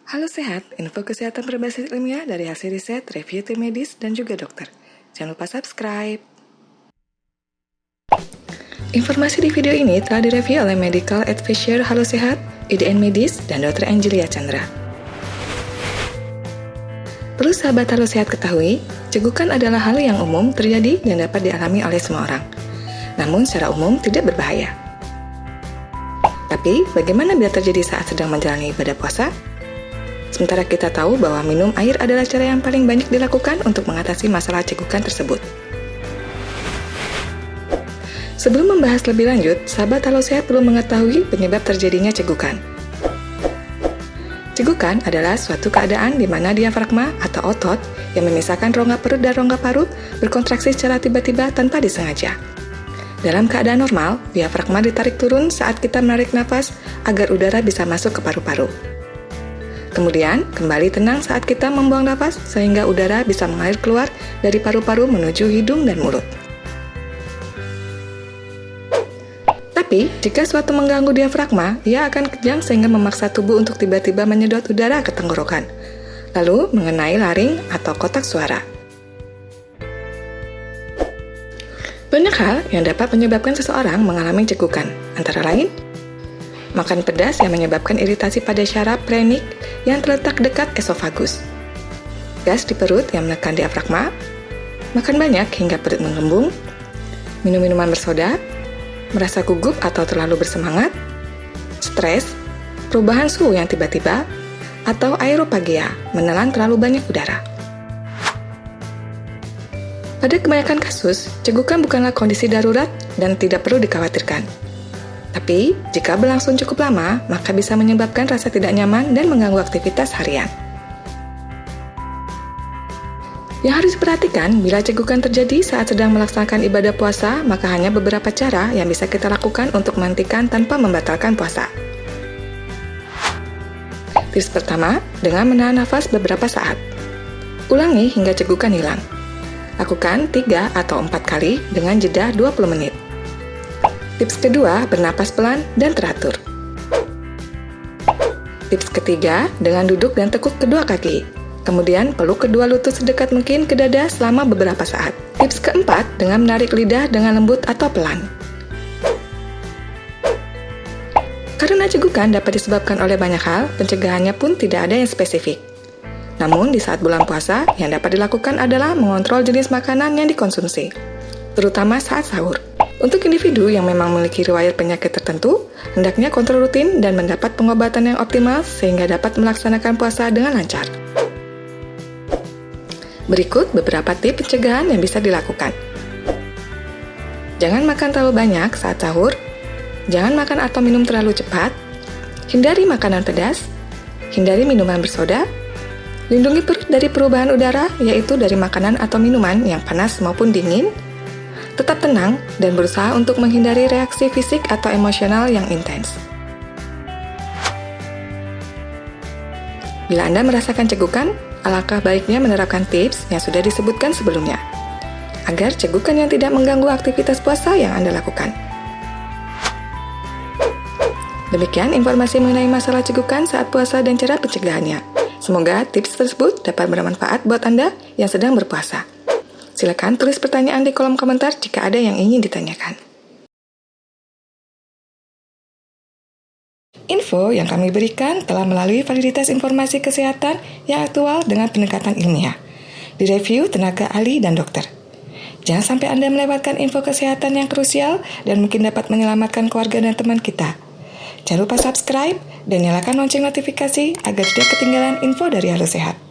Halo Sehat, info kesehatan berbasis ilmiah dari hasil riset, review tim medis, dan juga dokter. Jangan lupa subscribe. Informasi di video ini telah direview oleh Medical Advisor Halo Sehat, IDN Medis, dan Dr. Angelia Chandra. Perlu sahabat Halo Sehat ketahui, cegukan adalah hal yang umum terjadi dan dapat dialami oleh semua orang. Namun secara umum tidak berbahaya. Tapi, bagaimana bila terjadi saat sedang menjalani ibadah puasa? Sementara kita tahu bahwa minum air adalah cara yang paling banyak dilakukan untuk mengatasi masalah cegukan tersebut. Sebelum membahas lebih lanjut, sahabat Halo Sehat perlu mengetahui penyebab terjadinya cegukan. Cegukan adalah suatu keadaan di mana diafragma atau otot yang memisahkan rongga perut dan rongga paru berkontraksi secara tiba-tiba tanpa disengaja. Dalam keadaan normal, diafragma ditarik turun saat kita menarik nafas agar udara bisa masuk ke paru-paru. Kemudian, kembali tenang saat kita membuang nafas sehingga udara bisa mengalir keluar dari paru-paru menuju hidung dan mulut. Tapi, jika suatu mengganggu diafragma, ia akan kejang sehingga memaksa tubuh untuk tiba-tiba menyedot udara ke tenggorokan, lalu mengenai laring atau kotak suara. Banyak hal yang dapat menyebabkan seseorang mengalami cegukan, antara lain makan pedas yang menyebabkan iritasi pada syaraf phrenic yang terletak dekat esofagus, gas di perut yang menekan diafragma, makan banyak hingga perut menggembung, minum minuman bersoda, merasa gugup atau terlalu bersemangat, stres, perubahan suhu yang tiba-tiba, atau aeropagia, menelan terlalu banyak udara. Pada kebanyakan kasus, cegukan bukanlah kondisi darurat dan tidak perlu dikhawatirkan. Tapi, jika berlangsung cukup lama, maka bisa menyebabkan rasa tidak nyaman dan mengganggu aktivitas harian. Yang harus diperhatikan, bila cegukan terjadi saat sedang melaksanakan ibadah puasa, maka hanya beberapa cara yang bisa kita lakukan untuk menghentikan tanpa membatalkan puasa. Tips pertama, dengan menahan nafas beberapa saat. Ulangi hingga cegukan hilang. Lakukan 3 atau 4 kali dengan jeda 20 menit. Tips kedua, bernapas pelan dan teratur. Tips ketiga, dengan duduk dan tekuk kedua kaki. Kemudian peluk kedua lutut sedekat mungkin ke dada selama beberapa saat. Tips keempat, dengan menarik lidah dengan lembut atau pelan. Karena cegukan dapat disebabkan oleh banyak hal, pencegahannya pun tidak ada yang spesifik. Namun, di saat bulan puasa, yang dapat dilakukan adalah mengontrol jenis makanan yang dikonsumsi, terutama saat sahur. Untuk individu yang memang memiliki riwayat penyakit tertentu, hendaknya kontrol rutin dan mendapat pengobatan yang optimal sehingga dapat melaksanakan puasa dengan lancar. Berikut beberapa tips pencegahan yang bisa dilakukan. Jangan makan terlalu banyak saat sahur, jangan makan atau minum terlalu cepat, hindari makanan pedas, hindari minuman bersoda, lindungi perut dari perubahan udara, yaitu dari makanan atau minuman yang panas maupun dingin. Tetap tenang dan berusaha untuk menghindari reaksi fisik atau emosional yang intens. Bila Anda merasakan cegukan, alangkah baiknya menerapkan tips yang sudah disebutkan sebelumnya, agar cegukan yang tidak mengganggu aktivitas puasa yang Anda lakukan. Demikian informasi mengenai masalah cegukan saat puasa dan cara pencegahannya. Semoga tips tersebut dapat bermanfaat buat Anda yang sedang berpuasa. Silakan tulis pertanyaan di kolom komentar jika ada yang ingin ditanyakan. Info yang kami berikan telah melalui validitas informasi kesehatan yang aktual dengan pendekatan ilmiah, direview tenaga ahli dan dokter. Jangan sampai Anda melewatkan info kesehatan yang krusial dan mungkin dapat menyelamatkan keluarga dan teman kita. Jangan lupa subscribe dan nyalakan lonceng notifikasi agar tidak ketinggalan info dari Halo Sehat.